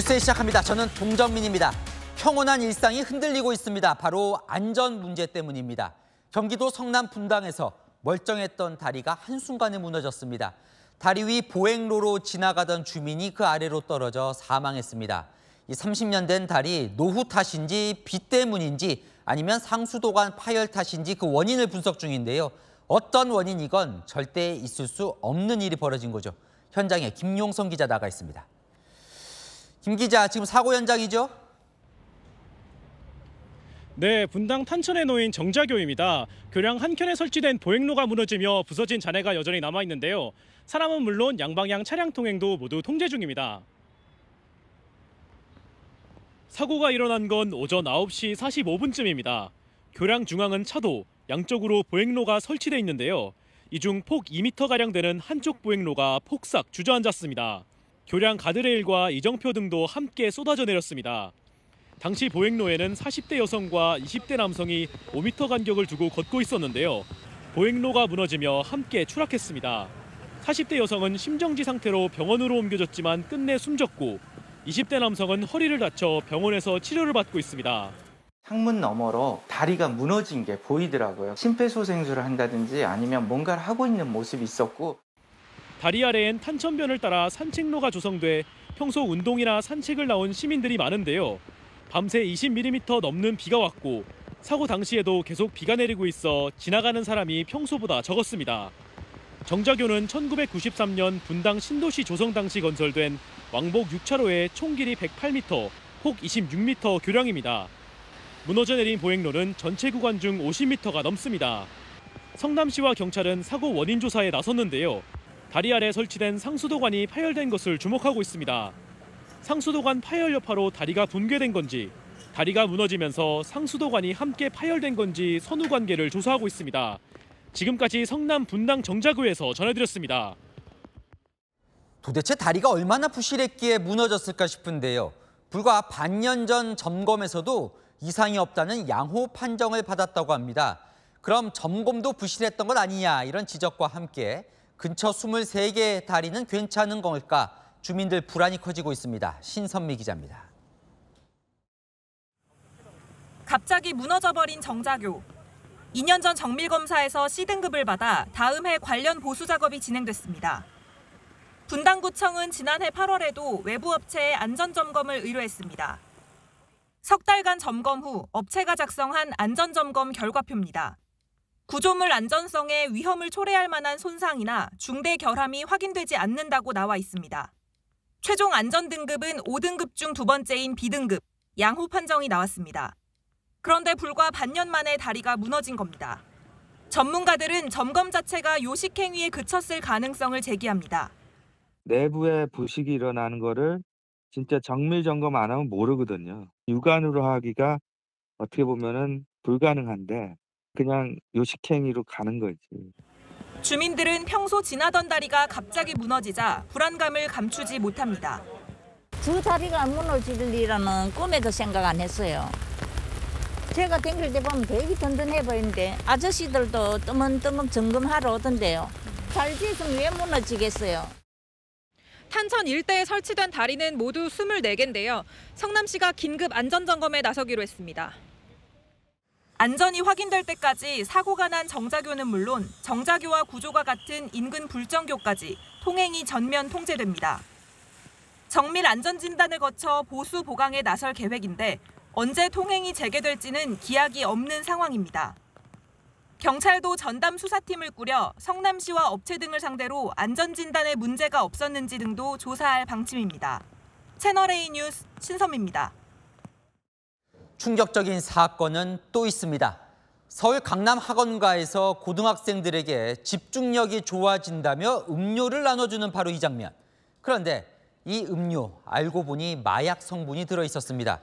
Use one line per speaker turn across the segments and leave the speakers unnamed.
뉴스 시작합니다. 저는 동정민입니다. 평온한 일상이 흔들리고 있습니다. 바로 안전 문제 때문입니다. 경기도 성남 분당에서 멀쩡했던 다리가 한순간에 무너졌습니다. 다리 위 보행로로 지나가던 주민이 그 아래로 떨어져 사망했습니다. 이 30년 된 다리 노후 탓인지 비 때문인지 아니면 상수도관 파열 탓인지 그 원인을 분석 중인데요. 어떤 원인이건 절대 있을 수 없는 일이 벌어진 거죠. 현장에 김용성 기자 나가 있습니다. 김 기자, 지금 사고 현장이죠?
네, 분당 탄천에 놓인 정자교입니다. 교량 한켠에 설치된 보행로가 무너지며 부서진 잔해가 여전히 남아있는데요. 사람은 물론 양방향 차량 통행도 모두 통제 중입니다. 사고가 일어난 건 오전 9시 45분쯤입니다. 교량 중앙은 차도, 양쪽으로 보행로가 설치돼 있는데요. 이 중 폭 2m가량 되는 한쪽 보행로가 폭삭 주저앉았습니다. 교량 가드레일과 이정표 등도 함께 쏟아져 내렸습니다. 당시 보행로에는 40대 여성과 20대 남성이 5m 간격을 두고 걷고 있었는데요. 보행로가 무너지며 함께 추락했습니다. 40대 여성은 심정지 상태로 병원으로 옮겨졌지만 끝내 숨졌고 20대 남성은 허리를 다쳐 병원에서 치료를 받고 있습니다.
창문 너머로 다리가 무너진 게 보이더라고요. 심폐소생술을 한다든지 아니면 뭔가를 하고 있는 모습이 있었고.
다리 아래엔 탄천변을 따라 산책로가 조성돼 평소 운동이나 산책을 나온 시민들이 많은데요. 밤새 20mm 넘는 비가 왔고 사고 당시에도 계속 비가 내리고 있어 지나가는 사람이 평소보다 적었습니다. 정자교는 1993년 분당 신도시 조성 당시 건설된 왕복 6차로의 총 길이 108m, 폭 26m 교량입니다. 무너져 내린 보행로는 전체 구간 중 50m가 넘습니다. 성남시와 경찰은 사고 원인 조사에 나섰는데요. 다리 아래 설치된 상수도관이 파열된 것을 주목하고 있습니다. 상수도관 파열 여파로 다리가 붕괴된 건지, 다리가 무너지면서 상수도관이 함께 파열된 건지 선후 관계를 조사하고 있습니다. 지금까지 성남 분당 정자교에서 전해드렸습니다.
도대체 다리가 얼마나 부실했기에 무너졌을까 싶은데요. 불과 반년 전 점검에서도 이상이 없다는 양호 판정을 받았다고 합니다. 그럼 점검도 부실했던 것 아니냐 이런 지적과 함께 근처 23개 다리는 괜찮은 걸까? 주민들 불안이 커지고 있습니다. 신선미 기자입니다.
갑자기 무너져버린 정자교. 2년 전 정밀검사에서 C등급을 받아 다음 해 관련 보수 작업이 진행됐습니다. 분당구청은 지난해 8월에도 외부 업체에 안전점검을 의뢰했습니다. 석 달간 점검 후 업체가 작성한 안전점검 결과표입니다. 구조물 안전성에 위험을 초래할 만한 손상이나 중대 결함이 확인되지 않는다고 나와 있습니다. 최종 안전등급은 5등급 중 두 번째인 B등급, 양호 판정이 나왔습니다. 그런데 불과 반년 만에 다리가 무너진 겁니다. 전문가들은 점검 자체가 요식행위에 그쳤을 가능성을 제기합니다.
내부에 부식이 일어나는 거를 진짜 정밀 점검 안 하면 모르거든요. 육안으로 하기가 어떻게 보면은 불가능한데 그냥 요식행위로 가는 거지.
주민들은 평소 지나던 다리가 갑자기 무너지자 불안감을 감추지 못합니다.
저 다리가 무너질 일이라는 꿈에도 생각 안 했어요. 제가 댕길 때 보면 되게 든든해 보이는데 아저씨들도 뜨문뜨문 점검하러 오던데요. 잘 지었으면 왜 무너지겠어요?
탄천 일대에 설치된 다리는 모두 24개인데요. 성남시가 긴급 안전점검에 나서기로 했습니다. 안전이 확인될 때까지 사고가 난 정자교는 물론 정자교와 구조가 같은 인근 불정교까지 통행이 전면 통제됩니다. 정밀 안전진단을 거쳐 보수 보강에 나설 계획인데 언제 통행이 재개될지는 기약이 없는 상황입니다. 경찰도 전담 수사팀을 꾸려 성남시와 업체 등을 상대로 안전진단에 문제가 없었는지 등도 조사할 방침입니다. 채널A 뉴스 신선미입니다.
충격적인 사건은 또 있습니다. 서울 강남 학원가에서 고등학생들에게 집중력이 좋아진다며 음료를 나눠주는 바로 이 장면. 그런데 이 음료 알고 보니 마약 성분이 들어있었습니다.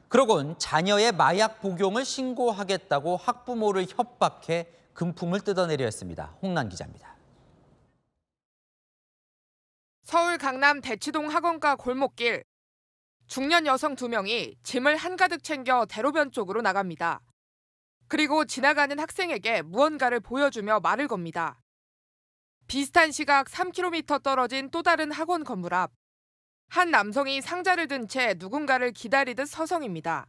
그러곤 자녀의 마약 복용을 신고하겠다고 학부모를 협박해 금품을 뜯어내려 했습니다. 홍란 기자입니다.
서울 강남 대치동 학원가 골목길. 중년 여성 2명이 짐을 한가득 챙겨 대로변 쪽으로 나갑니다. 그리고 지나가는 학생에게 무언가를 보여주며 말을 겁니다. 비슷한 시각 3km 떨어진 또 다른 학원 건물 앞. 한 남성이 상자를 든 채 누군가를 기다리듯 서성입니다.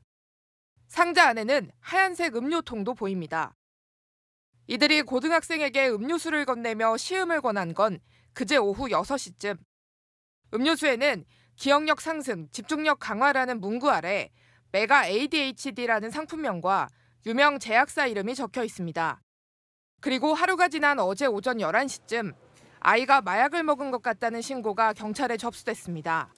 상자 안에는 하얀색 음료통도 보입니다. 이들이 고등학생에게 음료수를 건네며 시음을 권한 건 그제 오후 6시쯤. 음료수에는 기억력 상승, 집중력 강화라는 문구 아래 메가 ADHD라는 상품명과 유명 제약사 이름이 적혀 있습니다. 그리고 하루가 지난 어제 오전 11시쯤 아이가 마약을 먹은 것 같다는 신고가 경찰에 접수됐습니다.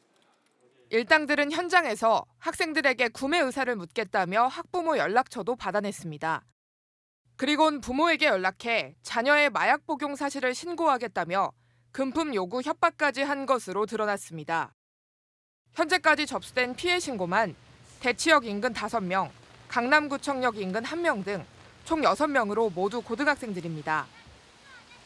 일당들은 현장에서 학생들에게 구매 의사를 묻겠다며 학부모 연락처도 받아냈습니다. 그리곤 부모에게 연락해 자녀의 마약 복용 사실을 신고하겠다며 금품 요구 협박까지 한 것으로 드러났습니다. 현재까지 접수된 피해 신고만 대치역 인근 5명, 강남구청역 인근 1명 등 총 6명으로 모두 고등학생들입니다.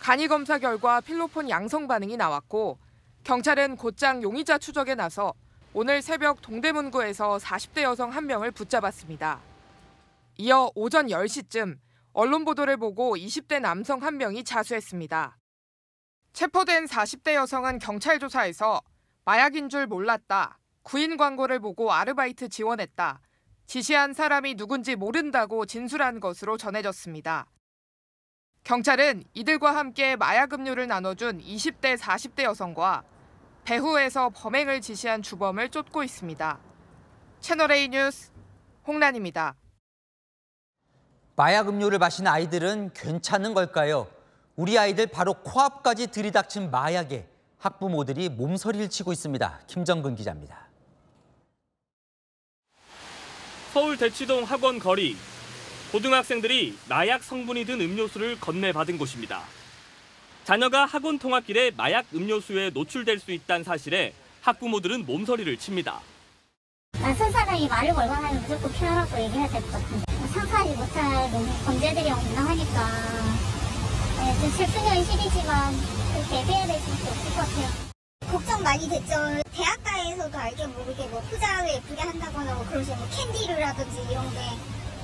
간이검사 결과 필로폰 양성 반응이 나왔고 경찰은 곧장 용의자 추적에 나서 오늘 새벽 동대문구에서 40대 여성 1명을 붙잡았습니다. 이어 오전 10시쯤 언론 보도를 보고 20대 남성 1명이 자수했습니다. 체포된 40대 여성은 경찰 조사에서 마약인 줄 몰랐다, 구인 광고를 보고 아르바이트 지원했다, 지시한 사람이 누군지 모른다고 진술한 것으로 전해졌습니다. 경찰은 이들과 함께 마약 음료를 나눠준 20대, 40대 여성과 배후에서 범행을 지시한 주범을 쫓고 있습니다. 채널A 뉴스 홍란입니다.
마약 음료를 마신 아이들은 괜찮은 걸까요? 우리 아이들 바로 코앞까지 들이닥친 마약에 학부모들이 몸서리를 치고 있습니다. 김정근 기자입니다.
서울 대치동 학원 거리. 고등학생들이 마약 성분이 든 음료수를 건네받은 곳입니다. 자녀가 학원 통학길에 마약 음료수에 노출될 수 있다는 사실에 학부모들은 몸서리를 칩니다.
낯선 사람이 말을 걸고 하면 무조건 피하라고 얘기해야 될 것 같은데 상상하지 못할 너무 범죄들이 엉망하니까 좀 슬픈 현실이지만 그렇게 얘기해야 될 수밖에 없을 것 같아요. 걱정 많이 됐죠. 대학가에서도 알게 모르게 뭐 포장을 예쁘게 한다거나 뭐 그러죠. 뭐 캔디류라든지 이런 게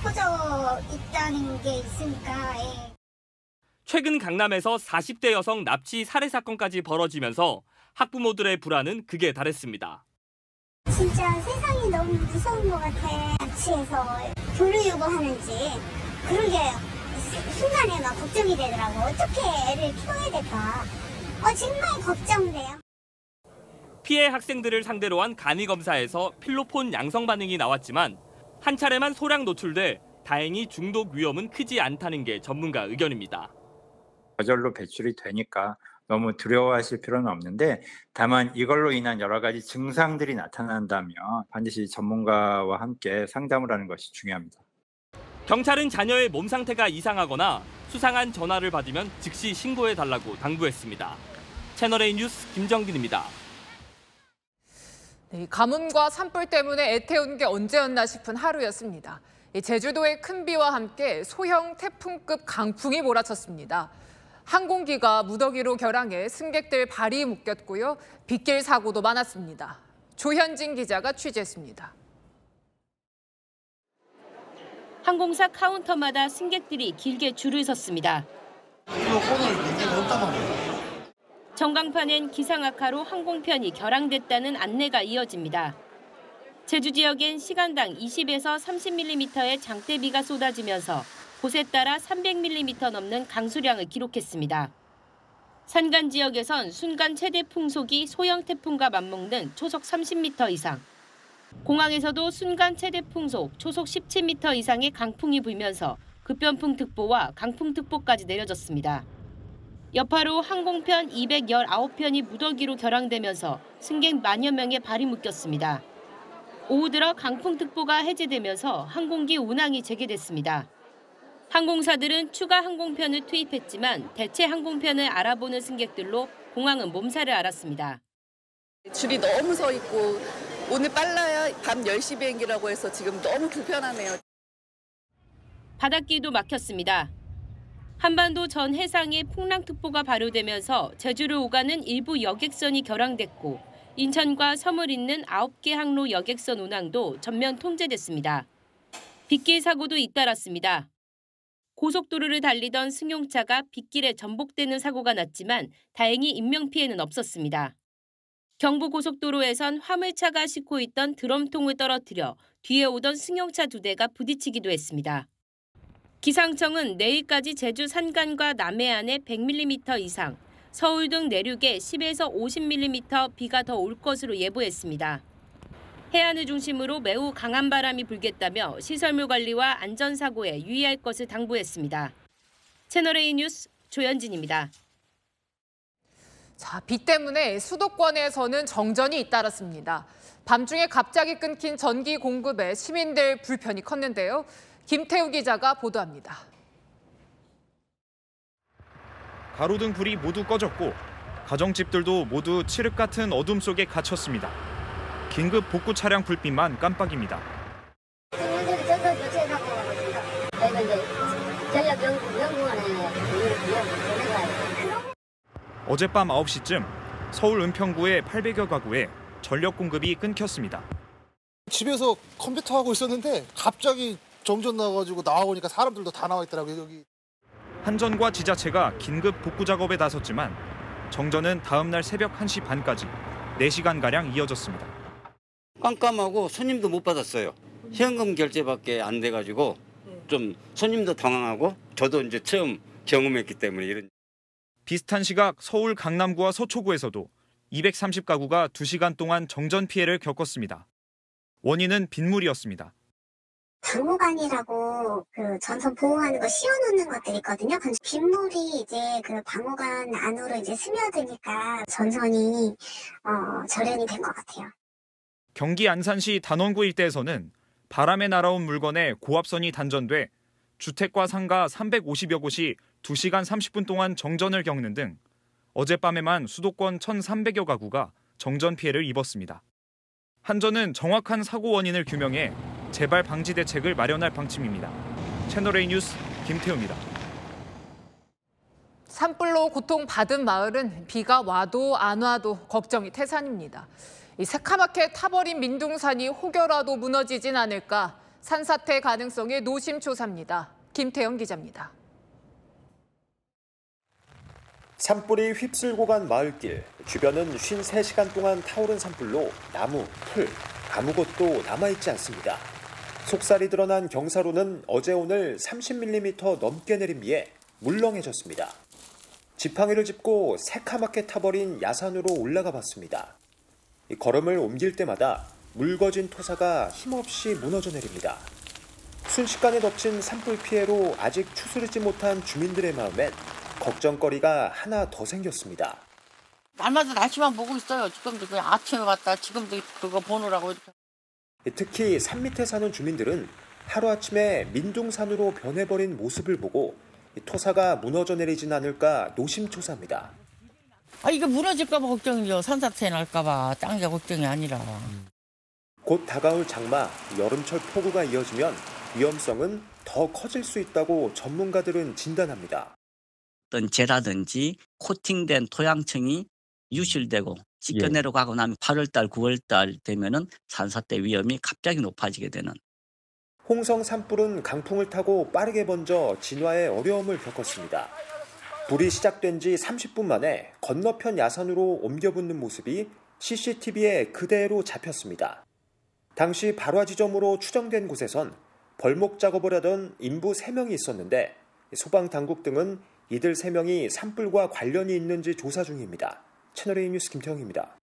퍼져 있다는 게 있으니까. 예.
최근 강남에서 40대 여성 납치 살해 사건까지 벌어지면서 학부모들의 불안은 극에 달했습니다.
진짜 세상이 너무 무서운 것 같아. 납치해서 교류 요구하는지 그런 게 순간에 막 걱정이 되더라고. 어떻게 애를 키워야 될까? 정말 걱정돼요.
피해 학생들을 상대로 한 간이검사에서 필로폰 양성 반응이 나왔지만 한 차례만 소량 노출돼 다행히 중독 위험은 크지 않다는 게 전문가 의견입니다.
저절로 배출이 되니까 너무 두려워하실 필요는 없는데 다만 이걸로 인한 여러 가지 증상들이 나타난다면 반드시 전문가와 함께 상담을 하는 것이 중요합니다.
경찰은 자녀의 몸 상태가 이상하거나 수상한 전화를 받으면 즉시 신고해달라고 당부했습니다. 채널A 뉴스 김정근입니다.
네, 가뭄과 산불 때문에 애태운 게 언제였나 싶은 하루였습니다. 제주도의 큰 비와 함께 소형 태풍급 강풍이 몰아쳤습니다. 항공기가 무더기로 결항해 승객들 발이 묶였고요. 빗길 사고도 많았습니다. 조현진 기자가 취재했습니다.
항공사 카운터마다 승객들이 길게 줄을 섰습니다. 전광판엔 기상 악화로 항공편이 결항됐다는 안내가 이어집니다. 제주 지역엔 시간당 20에서 30mm의 장대비가 쏟아지면서 곳에 따라 300mm 넘는 강수량을 기록했습니다. 산간 지역에선 순간 최대 풍속이 소형 태풍과 맞먹는 초속 30m 이상, 공항에서도 순간 최대 풍속 초속 17m 이상의 강풍이 불면서 급변풍특보와 강풍특보까지 내려졌습니다. 여파로 항공편 219편이 무더기로 결항되면서 승객 만여 명의 발이 묶였습니다. 오후 들어 강풍특보가 해제되면서 항공기 운항이 재개됐습니다. 항공사들은 추가 항공편을 투입했지만 대체 항공편을 알아보는 승객들로 공항은 몸살을 앓았습니다.
줄이 너무 서 있고 오늘 빨라야 밤 10시 비행기라고 해서 지금 너무 불편하네요.
바닷길도 막혔습니다. 한반도 전 해상에 풍랑특보가 발효되면서 제주를 오가는 일부 여객선이 결항됐고 인천과 섬을 잇는 9개 항로 여객선 운항도 전면 통제됐습니다. 빗길 사고도 잇따랐습니다. 고속도로를 달리던 승용차가 빗길에 전복되는 사고가 났지만 다행히 인명피해는 없었습니다. 경부고속도로에선 화물차가 싣고 있던 드럼통을 떨어뜨려 뒤에 오던 승용차 2대가 부딪히기도 했습니다. 기상청은 내일까지 제주 산간과 남해안에 100mm 이상, 서울 등 내륙에 10에서 50mm 비가 더 올 것으로 예보했습니다. 해안을 중심으로 매우 강한 바람이 불겠다며 시설물 관리와 안전사고에 유의할 것을 당부했습니다. 채널A 뉴스 조현진입니다.
자, 비 때문에 수도권에서는 정전이 잇따랐습니다. 밤중에 갑자기 끊긴 전기 공급에 시민들 불편이 컸는데요. 김태우 기자가 보도합니다.
가로등 불이 모두 꺼졌고 가정집들도 모두 칠흑 같은 어둠 속에 갇혔습니다. 긴급 복구 차량 불빛만 깜빡입니다. 어젯밤 9시쯤 서울 은평구의 800여 가구에 전력 공급이 끊겼습니다.
집에서 컴퓨터 하고 있었는데 갑자기 정전 나가지고 나와보니까 사람들도 다 나와 있더라고요. 여기.
한전과 지자체가 긴급 복구 작업에 나섰지만 정전은 다음 날 새벽 1시 반까지 4시간가량 이어졌습니다.
깜깜하고 손님도 못 받았어요. 현금 결제밖에 안 돼가지고 좀 손님도 당황하고 저도 이제 처음 경험했기 때문에 이런.
비슷한 시각 서울 강남구와 서초구에서도 230가구가 2시간 동안 정전 피해를 겪었습니다. 원인은 빗물이었습니다.
방호관이라고 그 전선 보호하는 거 씌워놓는 것들이 있거든요. 빗물이 이제 그 방호관 안으로 이제 스며드니까 전선이 절연이 된 것 같아요.
경기 안산시 단원구 일대에서는 바람에 날아온 물건에 고압선이 단전돼 주택과 상가 350여 곳이 2시간 30분 동안 정전을 겪는 등 어젯밤에만 수도권 1,300여 가구가 정전 피해를 입었습니다. 한전은 정확한 사고 원인을 규명해 재발 방지 대책을 마련할 방침입니다. 채널A 뉴스 김태우입니다.
산불로 고통받은 마을은 비가 와도 안 와도 걱정이 태산입니다. 이 새카맣게 타버린 민둥산이 혹여라도 무너지진 않을까 산사태 가능성에 노심초사입니다. 김태영 기자입니다.
산불이 휩쓸고 간 마을길, 주변은 53시간 동안 타오른 산불로 나무, 풀, 아무것도 남아있지 않습니다. 속살이 드러난 경사로는 어제 오늘 30mm 넘게 내린 비에 물렁해졌습니다. 지팡이를 짚고 새카맣게 타버린 야산으로 올라가 봤습니다. 걸음을 옮길 때마다 묽어진 토사가 힘없이 무너져 내립니다. 순식간에 덮친 산불 피해로 아직 추스르지 못한 주민들의 마음엔 걱정거리가 하나 더 생겼습니다.
날마다 날씨만 보고 있어요. 지금도 그냥 아침에 왔다 지금도 그거 보느라고.
특히 산 밑에 사는 주민들은 하루아침에 민둥산으로 변해버린 모습을 보고 토사가 무너져 내리진 않을까 노심초사합니다.
이게 무너질까 봐 걱정이죠. 산사태 날까 봐. 딴 게 걱정이 아니라.
곧 다가올 장마, 여름철 폭우가 이어지면 위험성은 더 커질 수 있다고 전문가들은 진단합니다.
어떤 재라든지 코팅된 토양층이 유실되고 씻겨 내려가고 나면 8월달, 9월달 되면은 산사태 위험이 갑자기 높아지게 되는.
홍성 산불은 강풍을 타고 빠르게 번져 진화에 어려움을 겪었습니다. 불이 시작된 지 30분 만에 건너편 야산으로 옮겨붙는 모습이 CCTV에 그대로 잡혔습니다. 당시 발화 지점으로 추정된 곳에선 벌목 작업을 하던 인부 3명이 있었는데 소방당국 등은 이들 3명이 산불과 관련이 있는지 조사 중입니다. 채널A 뉴스 김태형입니다.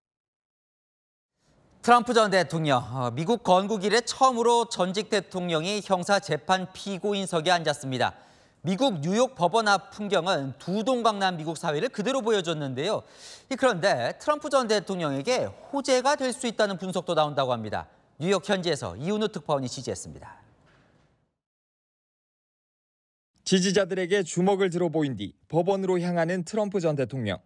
트럼프 전 대통령, 미국 건국 이래 처음으로 전직 대통령이 형사재판 피고인석에 앉았습니다. 미국 뉴욕 법원 앞 풍경은 두 동강남 미국 사회를 그대로 보여줬는데요. 그런데 트럼프 전 대통령에게 호재가 될 수 있다는 분석도 나온다고 합니다. 뉴욕 현지에서 이은우 특파원이 취재했습니다.
지지자들에게 주먹을 들어 보인 뒤 법원으로 향하는 트럼프 전 대통령.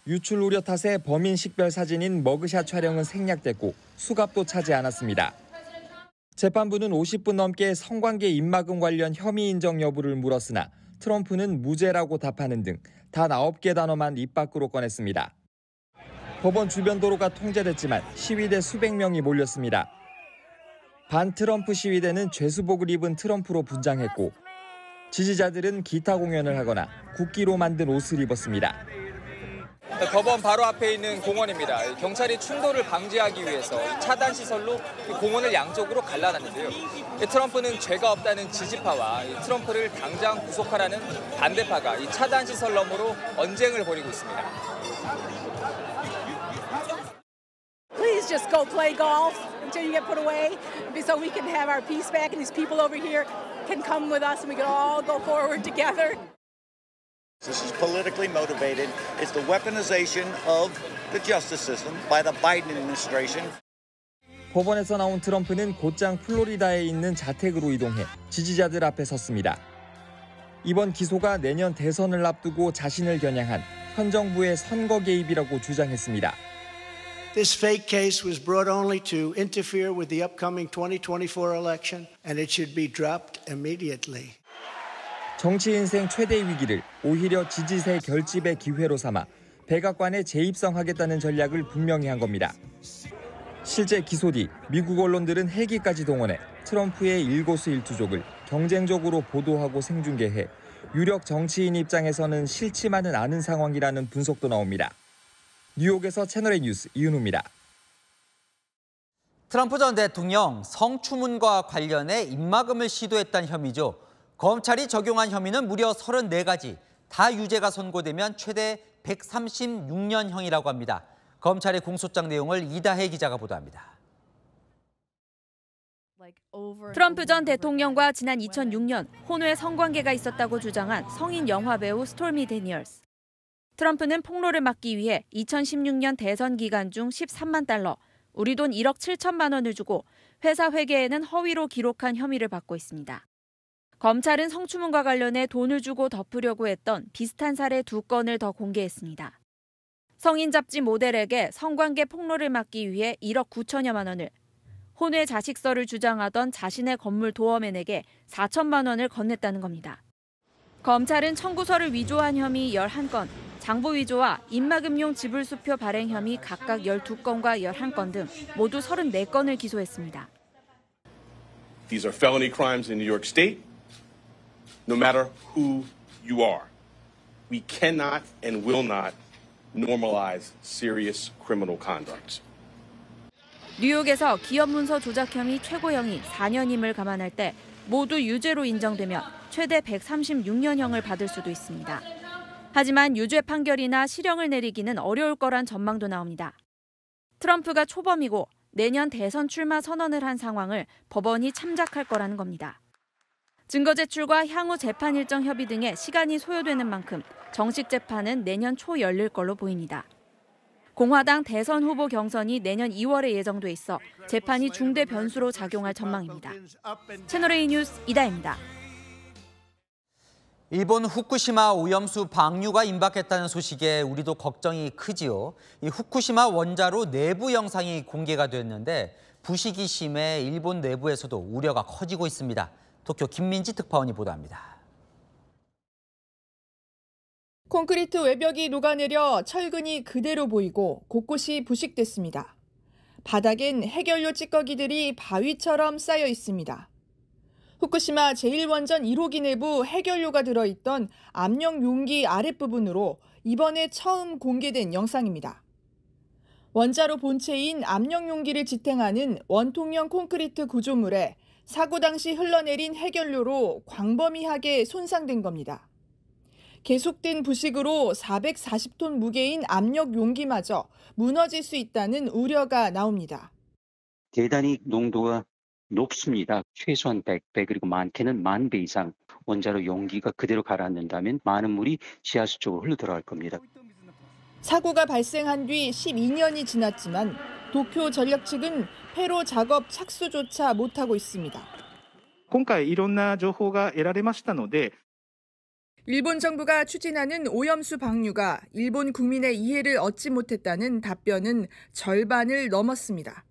유출 우려 탓에 범인 식별 사진인 머그샷 촬영은 생략됐고 수갑도 차지 않았습니다. 재판부는 50분 넘게 성관계 입막음 관련 혐의 인정 여부를 물었으나 트럼프는 무죄라고 답하는 등 단 9개 단어만 입 밖으로 꺼냈습니다. 법원 주변 도로가 통제됐지만 시위대 수백 명이 몰렸습니다. 반 트럼프 시위대는 죄수복을 입은 트럼프로 분장했고 지지자들은 기타 공연을 하거나 국기로 만든 옷을 입었습니다.
법원 바로 앞에 있는 공원입니다. 경찰이 충돌을 방지하기 위해서 차단 시설로 공원을 양쪽으로 갈라놨는데요. 트럼프는 죄가 없다는 지지파와 트럼프를 당장 구속하라는 반대파가 이 차단 시설 너머로 언쟁을 벌이고 있습니다.
Please just go play golf until you get put away, so we can have our peace back, and these people over here can come with us, and we can all go forward together.
This is politically motivated. It's the weaponization of the justice system by the Biden administration.
법원에서 나온 트럼프는 곧장 플로리다에 있는 자택으로 이동해 지지자들 앞에 섰습니다. 이번 기소가 내년 대선을 앞두고 자신을 겨냥한 현 정부의 선거 개입이라고 주장했습니다.
This fake case was brought only to interfere with the upcoming 2024 election, and it should be dropped immediately.
정치 인생 최대 위기를 오히려 지지세 결집의 기회로 삼아 백악관에 재입성하겠다는 전략을 분명히 한 겁니다. 실제 기소 뒤 미국 언론들은 헬기까지 동원해 트럼프의 일거수일투족을 경쟁적으로 보도하고 생중계해 유력 정치인 입장에서는 싫지만은 않은 상황이라는 분석도 나옵니다. 뉴욕에서 채널A 뉴스 이윤우입니다.
트럼프 전 대통령 성추문과 관련해 입막음을 시도했다는 혐의죠. 검찰이 적용한 혐의는 무려 34가지, 다 유죄가 선고되면 최대 136년형이라고 합니다. 검찰의 공소장 내용을 이다혜 기자가 보도합니다.
트럼프 전 대통령과 지난 2006년 혼외 성관계가 있었다고 주장한 성인 영화배우 스토미 데니얼스. 트럼프는 폭로를 막기 위해 2016년 대선 기간 중 13만 달러, 우리 돈 1억 7천만 원을 주고 회사 회계에는 허위로 기록한 혐의를 받고 있습니다. 검찰은 성추문과 관련해 돈을 주고 덮으려고 했던 비슷한 사례 2건을 더 공개했습니다. 성인 잡지 모델에게 성관계 폭로를 막기 위해 1억 9천여만 원을, 혼외 자식서를 주장하던 자신의 건물 도어맨에게 4천만 원을 건넸다는 겁니다. 검찰은 청구서를 위조한 혐의 11건, 장부 위조와 입막음용 지불수표 발행 혐의 각각 12건과 11건 등 모두 34건을 기소했습니다.
These are felony crimes in New York State, no matter who you are. We cannot and will not normalize serious criminal conduct.
뉴욕에서 기업 문서 조작 혐의 최고형이 4년임을 감안할 때 모두 유죄로 인정되면 최대 136년형을 받을 수도 있습니다. 하지만 유죄 판결이나 실형을 내리기는 어려울 거란 전망도 나옵니다. 트럼프가 초범이고 내년 대선 출마 선언을 한 상황을 법원이 참작할 거라는 겁니다. 증거 제출과 향후 재판 일정 협의 등에 시간이 소요되는 만큼 정식 재판은 내년 초 열릴 걸로 보입니다. 공화당 대선 후보 경선이 내년 2월에 예정돼 있어 재판이 중대 변수로 작용할 전망입니다. 채널A 뉴스 이다혜입니다.
일본 후쿠시마 오염수 방류가 임박했다는 소식에 우리도 걱정이 크지요. 이 후쿠시마 원자로 내부 영상이 공개가 됐는데 부식이 심해 일본 내부에서도 우려가 커지고 있습니다. 도쿄 김민지 특파원이 보도합니다.
콘크리트 외벽이 녹아내려 철근이 그대로 보이고 곳곳이 부식됐습니다. 바닥엔 해결료 찌꺼기들이 바위처럼 쌓여 있습니다. 후쿠시마 제1원전 1호기 내부 해결료가 들어있던 압력 용기 아랫부분으로 이번에 처음 공개된 영상입니다. 원자로 본체인 압력 용기를 지탱하는 원통형 콘크리트 구조물에 사고 당시 흘러내린 해결료로 광범위하게 손상된 겁니다. 계속된 부식으로 440톤 무게인 압력 용기마저 무너질 수 있다는 우려가 나옵니다.
대단히 농도가 높습니다. 최소한 100배 그리고 많게는 10,000배 이상 원자로 용기가 그대로 가라앉는다면 많은 물이 지하수 쪽으로 흘러 들어갈 겁니다.
사고가 발생한 뒤 12년이 지났지만 도쿄 전력 측은 폐로 작업 착수조차 못하고 있습니다.
今回いろんな情報が得られましたので
일본 정부가 추진하는 오염수 방류가 일본 국민의 이해를 얻지 못했다는 답변은 절반을 넘었습니다.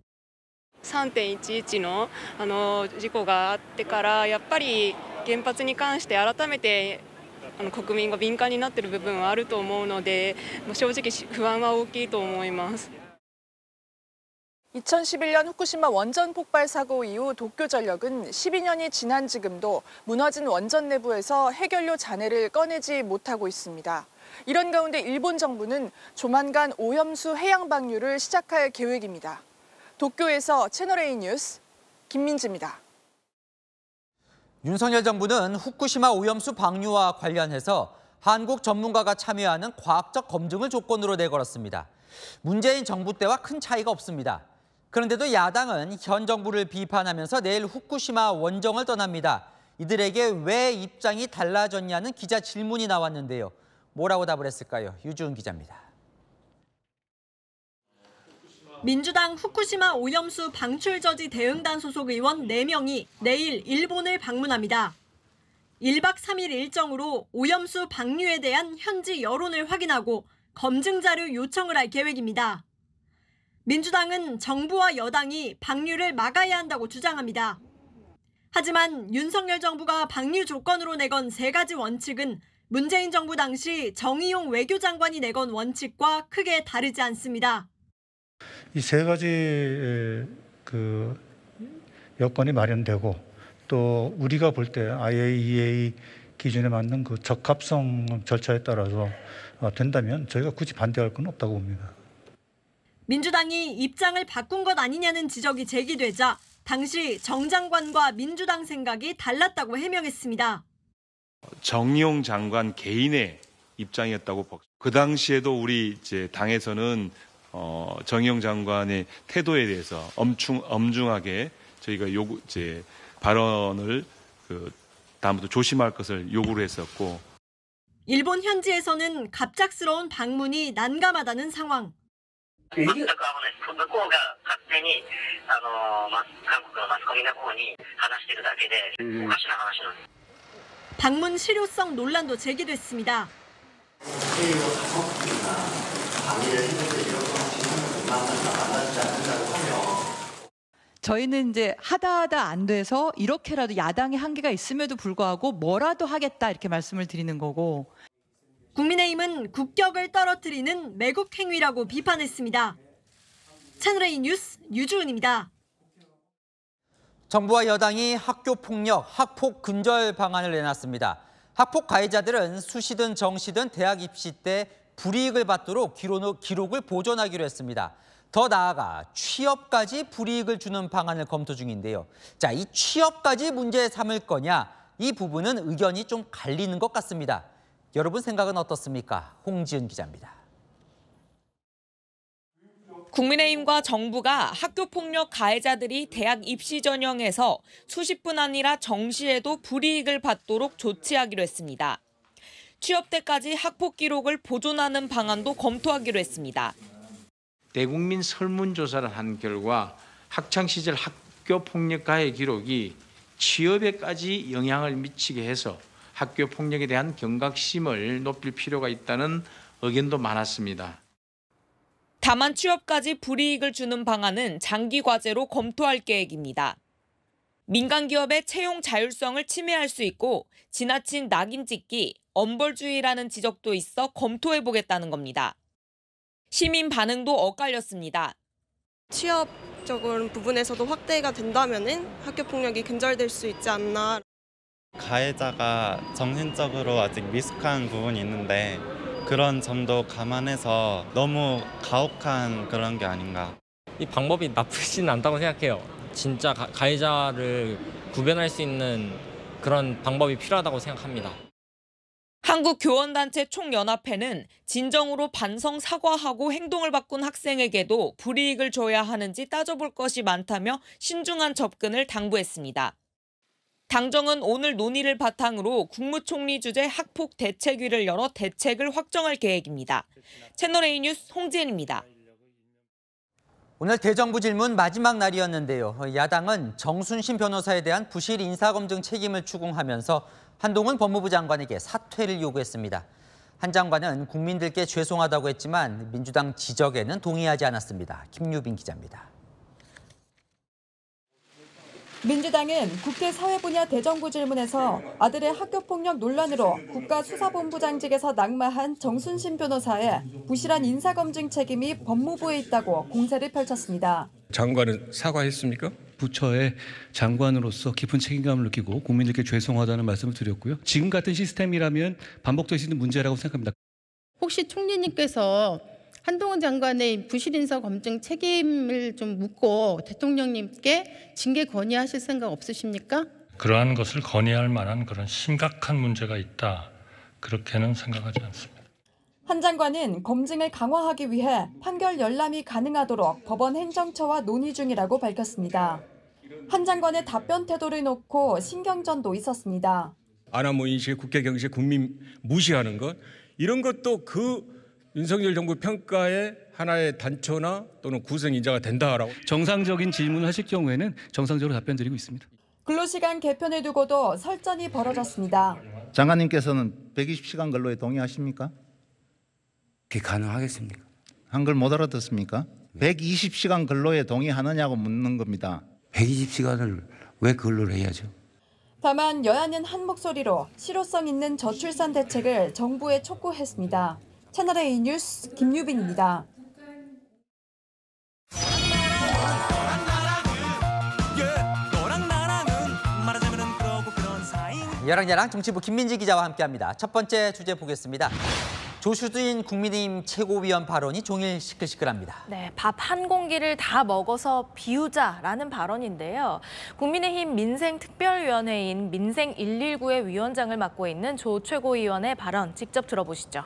3.11 の事故があってからやっぱり原発に関して改めて国民が敏感になっている部分はあると思うので正直不安は大きいと思います。
2011년 후쿠시마 원전 폭발 사고 이후 도쿄전력은 12년이 지난 지금도 무너진 원전 내부에서 해결료 잔해를 꺼내지 못하고 있습니다. 이런 가운데 일본 정부는 조만간 오염수 해양 방류를 시작할 계획입니다. 도쿄에서 채널A 뉴스 김민지입니다.
윤석열 정부는 후쿠시마 오염수 방류와 관련해서 한국 전문가가 참여하는 과학적 검증을 조건으로 내걸었습니다. 문재인 정부 때와 큰 차이가 없습니다. 그런데도 야당은 현 정부를 비판하면서 내일 후쿠시마 원정을 떠납니다. 이들에게 왜 입장이 달라졌냐는 기자 질문이 나왔는데요. 뭐라고 답을 했을까요? 유주은 기자입니다.
민주당 후쿠시마 오염수 방출 저지 대응단 소속 의원 4명이 내일 일본을 방문합니다. 1박 3일 일정으로 오염수 방류에 대한 현지 여론을 확인하고 검증 자료 요청을 할 계획입니다. 민주당은 정부와 여당이 방류를 막아야 한다고 주장합니다. 하지만 윤석열 정부가 방류 조건으로 내건 3가지 원칙은 문재인 정부 당시 정의용 외교장관이 내건 원칙과 크게 다르지 않습니다.
이 3가지 여건이 마련되고 또 우리가 볼 때 IAEA 기준에 맞는 그 적합성 절차에 따라서 된다면 저희가 굳이 반대할 건 없다고 봅니다.
민주당이 입장을 바꾼 것 아니냐는 지적이 제기되자 당시 정 장관과 민주당 생각이 달랐다고 해명했습니다.
정의용 장관 개인의 입장이었다고 그 당시에도 우리 당에서는 정의용 장관의 태도에 대해서 엄중하게 저희가 발언을 다음부터 조심할 것을 요구를 했었고.
일본 현지에서는 갑작스러운 방문이 난감하다는 상황. 방문 실효성 논란도 제기됐습니다.
저희는 이제 하다 안 돼서 이렇게라도 야당의 한계가 있음에도 불구하고 뭐라도 하겠다 이렇게 말씀을 드리는 거고.
국민의힘은 국격을 떨어뜨리는 매국 행위라고 비판했습니다. 채널A 뉴스 유주은입니다.
정부와 여당이 학교폭력, 학폭 근절 방안을 내놨습니다. 학폭 가해자들은 수시든 정시든 대학 입시 때 불이익을 받도록 기록을 보존하기로 했습니다. 더 나아가 취업까지 불이익을 주는 방안을 검토 중인데요. 자, 이 취업까지 문제 삼을 거냐? 이 부분은 의견이 좀 갈리는 것 같습니다. 여러분 생각은 어떻습니까? 홍지은 기자입니다.
국민의힘과 정부가 학교폭력 가해자들이 대학 입시 전형에서 수시뿐 아니라 정시에도 불이익을 받도록 조치하기로 했습니다. 취업 때까지 학폭 기록을 보존하는 방안도 검토하기로 했습니다.
대국민 설문조사를 한 결과 학창시절 학교폭력 가해 기록이 취업에까지 영향을 미치게 해서 학교폭력에 대한 경각심을 높일 필요가 있다는 의견도 많았습니다.
다만 취업까지 불이익을 주는 방안은 장기 과제로 검토할 계획입니다. 민간 기업의 채용 자율성을 침해할 수 있고 지나친 낙인 찍기, 엄벌주의라는 지적도 있어 검토해보겠다는 겁니다. 시민 반응도 엇갈렸습니다.
취업적인 부분에서도 확대가 된다면 학교폭력이 근절될 수 있지 않나.
가해자가 정신적으로 아직 미숙한 부분이 있는데 그런 점도 감안해서 너무 가혹한 그런 게 아닌가.
이 방법이 나쁘진 않다고 생각해요. 진짜 가해자를 구별할 수 있는 그런 방법이 필요하다고 생각합니다.
한국교원단체 총연합회는 진정으로 반성 사과하고 행동을 바꾼 학생에게도 불이익을 줘야 하는지 따져볼 것이 많다며 신중한 접근을 당부했습니다. 당정은 오늘 논의를 바탕으로 국무총리 주재 학폭 대책위를 열어 대책을 확정할 계획입니다. 채널A 뉴스 홍지은입니다.
오늘 대정부 질문 마지막 날이었는데요. 야당은 정순신 변호사에 대한 부실 인사검증 책임을 추궁하면서 한동훈 법무부 장관에게 사퇴를 요구했습니다. 한 장관은 국민들께 죄송하다고 했지만 민주당 지적에는 동의하지 않았습니다. 김유빈 기자입니다.
민주당은 국회 사회분야 대정부 질문에서 아들의 학교폭력 논란으로 국가수사본부장직에서 낙마한 정순신 변호사의 부실한 인사검증 책임이 법무부에 있다고 공세를 펼쳤습니다.
장관은 사과했습니까? 부처의 장관으로서 깊은 책임감을 느끼고 국민들께 죄송하다는 말씀을 드렸고요. 지금 같은 시스템이라면 반복될 수 있는 문제라고 생각합니다.
혹시 총리님께서 한동훈 장관의 부실 인사 검증 책임을 좀 묻고 대통령님께 징계 건의하실 생각 없으십니까?
그러한 것을 건의할 만한 그런 심각한 문제가 있다. 그렇게는 생각하지 않습니다.
한 장관은 검증을 강화하기 위해 판결 열람이 가능하도록 법원 행정처와 논의 중이라고 밝혔습니다. 한 장관의 답변 태도를 놓고 신경전도 있었습니다.
아나무 인식, 국회 경식, 국민 무시하는 것 이런 것도 그 윤석열 정부 평가의 하나의 단초나 또는 구성 인자가 된다라고.
정상적인 질문을 하실 경우에는 정상적으로 답변드리고 있습니다.
근로시간 개편을 두고도 설전이 벌어졌습니다.
장관님께서는 120시간 근로에 동의하십니까?
그게 가능하겠습니까?
한글 못 알아듣습니까? 120시간 근로에 동의하느냐고 묻는 겁니다.
120시간을 왜 근로를 해야죠?
다만 여야는 한 목소리로 실효성 있는 저출산 대책을 정부에 촉구했습니다. 채널A 뉴스 김유빈입니다.
여랑야랑 정치부 김민지 기자와 함께합니다. 첫 번째 주제 보겠습니다. 조수진 국민의힘 최고위원 발언이 종일 시끌시끌합니다.
네, 밥 한 공기를 다 먹어서 비우자라는 발언인데요. 국민의힘 민생특별위원회인 민생119의 위원장을 맡고 있는 조 최고위원의 발언 직접 들어보시죠.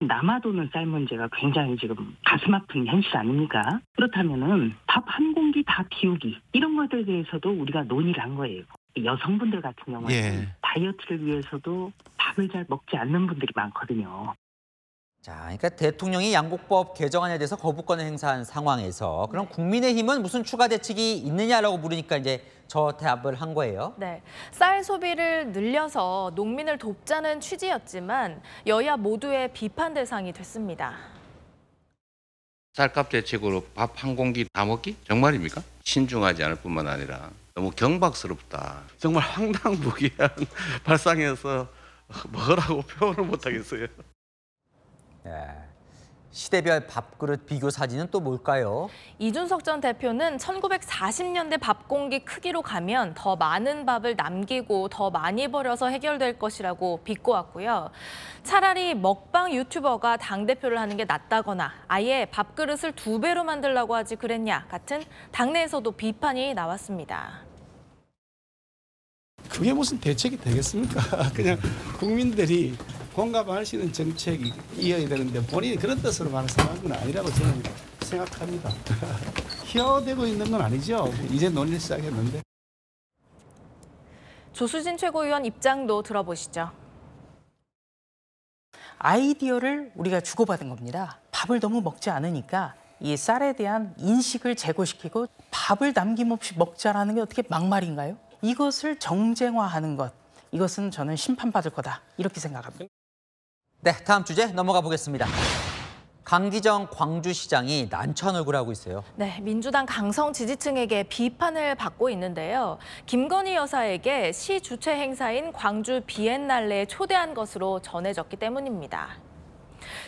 남아도는 쌀 문제가 굉장히 지금 가슴 아픈 현실 아닙니까? 그렇다면은 밥 한 공기 다 비우기 이런 것들에 대해서도 우리가 논의를 한 거예요. 여성분들 같은 경우에는 다이어트를 위해서도 밥을 잘 먹지 않는 분들이 많거든요.
자, 그러니까 대통령이 양곡법 개정안에 대해서 거부권을 행사한 상황에서 그럼 국민의힘은 무슨 추가 대책이 있느냐라고 물으니까 이제 저 대답을 한 거예요.
네, 쌀 소비를 늘려서 농민을 돕자는 취지였지만 여야 모두의 비판 대상이 됐습니다.
쌀값 대책으로 밥 한 공기 다 먹기? 정말입니까? 신중하지 않을 뿐만 아니라 너무 경박스럽다. 정말 황당무계한 발상이어서 뭐라고 표현을 못하겠어요.
네. 시대별 밥그릇 비교 사진은 또 뭘까요?
이준석 전 대표는 1940년대 밥 공기 크기로 가면 더 많은 밥을 남기고 더 많이 버려서 해결될 것이라고 비꼬았고요. 차라리 먹방 유튜버가 당대표를 하는 게 낫다거나 아예 밥그릇을 2배로 만들라고 하지 그랬냐 같은 당내에서도 비판이 나왔습니다.
그게 무슨 대책이 되겠습니까? 그냥 국민들이 공감할 수 있는 정책이 이어야 되는데 본인이 그런 뜻으로 말씀한 건 아니라고 저는 생각합니다. 희화되고 있는 건 아니죠. 이제 논의를 시작했는데.
조수진 최고위원 입장도 들어보시죠.
아이디어를 우리가 주고받은 겁니다. 밥을 너무 먹지 않으니까 이 쌀에 대한 인식을 제고시키고 밥을 남김없이 먹자라는 게 어떻게 막말인가요? 이것을 정쟁화하는 것, 이것은 저는 심판받을 거다 이렇게 생각합니다.
네, 다음 주제 넘어가 보겠습니다. 강기정 광주시장이 난처한 얼굴을 하고 있어요.
네, 민주당 강성 지지층에게 비판을 받고 있는데요. 김건희 여사에게 시 주최 행사인 광주 비엔날레에 초대한 것으로 전해졌기 때문입니다.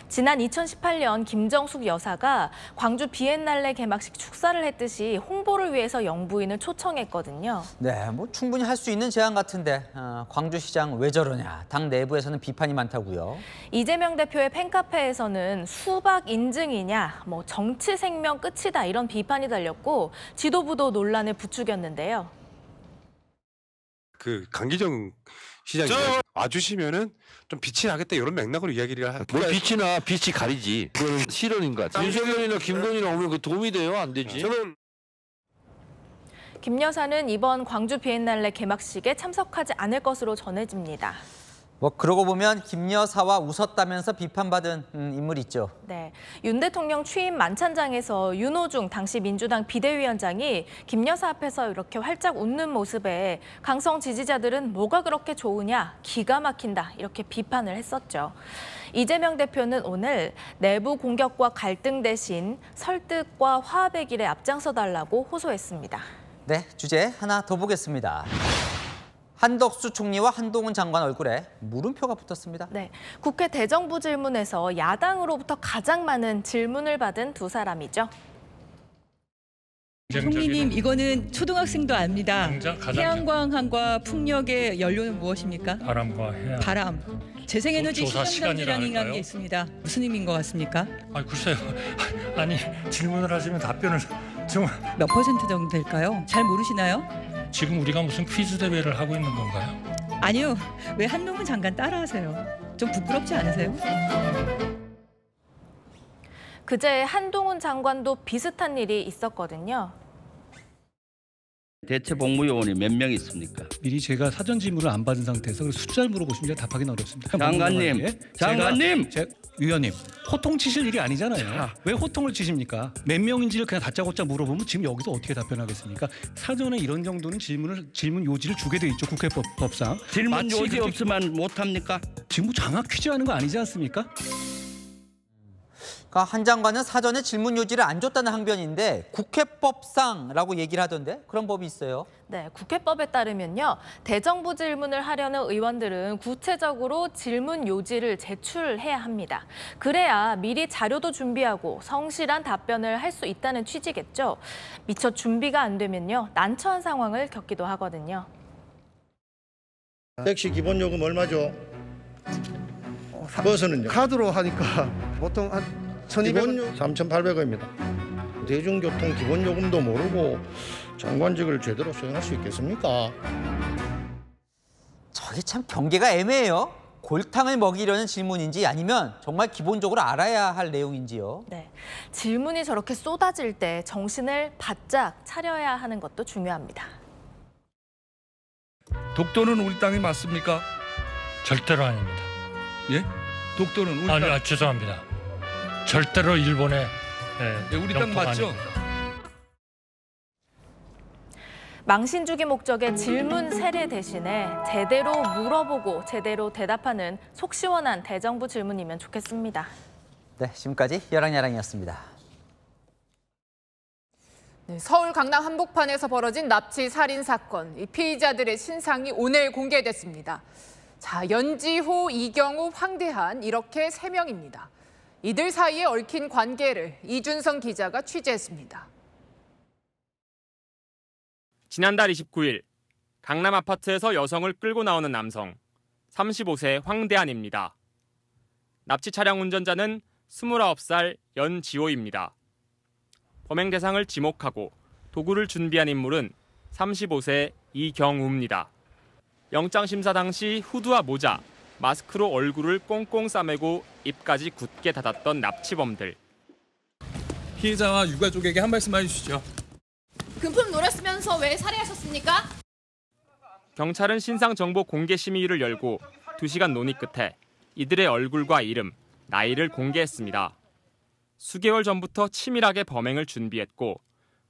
지난 2018년 김정숙 여사가 광주 비엔날레 개막식 축사를 했듯이 홍보를 위해서 영부인을 초청했거든요.
네, 뭐 충분히 할 수 있는 제안 같은데 광주시장 왜 저러냐. 당 내부에서는 비판이 많다고요.
이재명 대표의 팬카페에서는 수박 인증이냐, 뭐 정치 생명 끝이다 이런 비판이 달렸고 지도부도 논란을 부추겼는데요.
그 강기정 시장이 와주시면은 좀 빛이 나겠다 이런 맥락으로 이야기를
뭘 빛이 나? 빛이 가리지. 그거는 실언인 것 같아요. 윤석열이나 김건희나 오면 그 도움이 돼요? 안 되지?
저는
김 여사는 이번 광주 비엔날레 개막식에 참석하지 않을 것으로 전해집니다.
뭐 그러고 보면 김 여사와 웃었다면서 비판받은 인물 있죠.
네, 윤 대통령 취임 만찬장에서 윤호중 당시 민주당 비대위원장이 김 여사 앞에서 이렇게 활짝 웃는 모습에 강성 지지자들은 뭐가 그렇게 좋으냐, 기가 막힌다 이렇게 비판을 했었죠. 이재명 대표는 오늘 내부 공격과 갈등 대신 설득과 화합의 길에 앞장서 달라고 호소했습니다.
네, 주제 하나 더 보겠습니다. 한덕수 총리와 한동훈 장관 얼굴에 물음표가 붙었습니다.
네, 국회 대정부 질문에서 야당으로부터 가장 많은 질문을 받은 두 사람이죠.
총리님, 이거는 초등학생도 압니다. 태양광과 풍력의 연료는 무엇입니까?
바람과 해양.
바람. 재생에너지
조사
시정단지라는
시간이라
게 있습니다. 무슨 의미인 것 같습니까?
글쎄요. 아니 질문을 하시면 답변을 좀.
몇 % 정도 될까요? 잘 모르시나요?
지금 우리가 무슨 퀴즈 대회를 하고 있는 건가요?
아니요. 왜 한동훈 장관 따라하세요? 좀 부끄럽지 않으세요?
그제 한동훈 장관도 비슷한 일이 있었거든요.
대체 복무요원이 몇 명 있습니까?
미리 제가 사전 질문을 안 받은 상태에서 수자를 물어보시면 답하기는 어렵습니다.
장관님,
위원님, 호통 치실 일이 아니잖아요. 왜 호통을 치십니까? 몇 명인지를 그냥 다짜고짜 물어보면 지금 여기서 어떻게 답변하겠습니까? 사전에 이런 정도는 질문 요지를 주게 돼 있죠. 국회법상.
질문 요지 없으면 못 합니까?
지금 뭐 장학 퀴즈 하는 거 아니지 않습니까?
그러니까 한 장관은 사전에 질문 요지를 안 줬다는 항변인데 국회법상이라고 얘기를 하던데 그런 법이 있어요?
네, 국회법에 따르면요. 대정부 질문을 하려는 의원들은 구체적으로 질문 요지를 제출해야 합니다. 그래야 미리 자료도 준비하고 성실한 답변을 할 수 있다는 취지겠죠. 미처 준비가 안 되면요. 난처한 상황을 겪기도 하거든요.
택시 기본 요금 얼마죠? 버스는요? 카드로 하니까 보통 한 1,200원, 3,800원입니다. 대중교통 기본 요금도 모르고 장관직을 제대로 수행할 수 있겠습니까?
저게 참 경계가 애매해요. 골탕을 먹이려는 질문인지 아니면 정말 기본적으로 알아야 할 내용인지요.
네, 질문이 저렇게 쏟아질 때 정신을 바짝 차려야 하는 것도 중요합니다.
독도는 우리 땅이 맞습니까?
절대로 아닙니다.
예? 독도는 우리 땅.
죄송합니다. 절대로 일본의
우리 땅 맞죠?
아닙니다.
망신 주기 목적의 질문 세례 대신에 제대로 물어보고 제대로 대답하는 속 시원한 대정부 질문이면 좋겠습니다.
네, 지금까지 여랑야랑이었습니다.
네, 서울 강남 한복판에서 벌어진 납치 살인 사건. 이 피의자들의 신상이 오늘 공개됐습니다. 자, 연지호, 이경우, 황대한 이렇게 3명입니다. 이들 사이에 얽힌 관계를 이준성 기자가 취재했습니다.
지난달 29일 강남 아파트에서 여성을 끌고 나오는 남성 35세 황대한입니다. 납치 차량 운전자는 29살 연지호입니다. 범행 대상을 지목하고 도구를 준비한 인물은 35세 이경우입니다. 영장 심사 당시 후드와 모자, 마스크로 얼굴을 꽁꽁 싸매고 입까지 굳게 닫았던 납치범들.
피해자와 유가족에게 한 말씀 해주시죠.
금품 노렸으면서 왜 살해하셨습니까?
경찰은 신상 정보 공개 심의위를 열고 2시간 논의 끝에 이들의 얼굴과 이름, 나이를 공개했습니다. 수개월 전부터 치밀하게 범행을 준비했고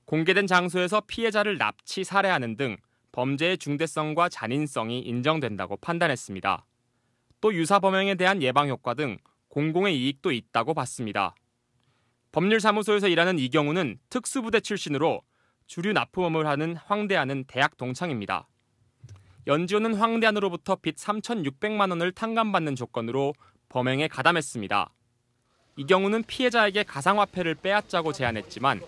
공개된 장소에서 피해자를 납치, 살해하는 등 범죄의 중대성과 잔인성이 인정된다고 판단했습니다. 또 유사 범행에 대한 예방 효과 등 공공의 이익도 있다고 봤습니다. 법률사무소에서 일하는 이경우는 특수부대 출신으로 주류 납부범을 하는 황대한은 대학 동창입니다. 연지호는 황대한으로부터 빚 3,600만 원을 탕감받는 조건으로 범행에 가담했습니다. 이경우는 피해자에게 가상화폐를 빼앗자고 제안했지만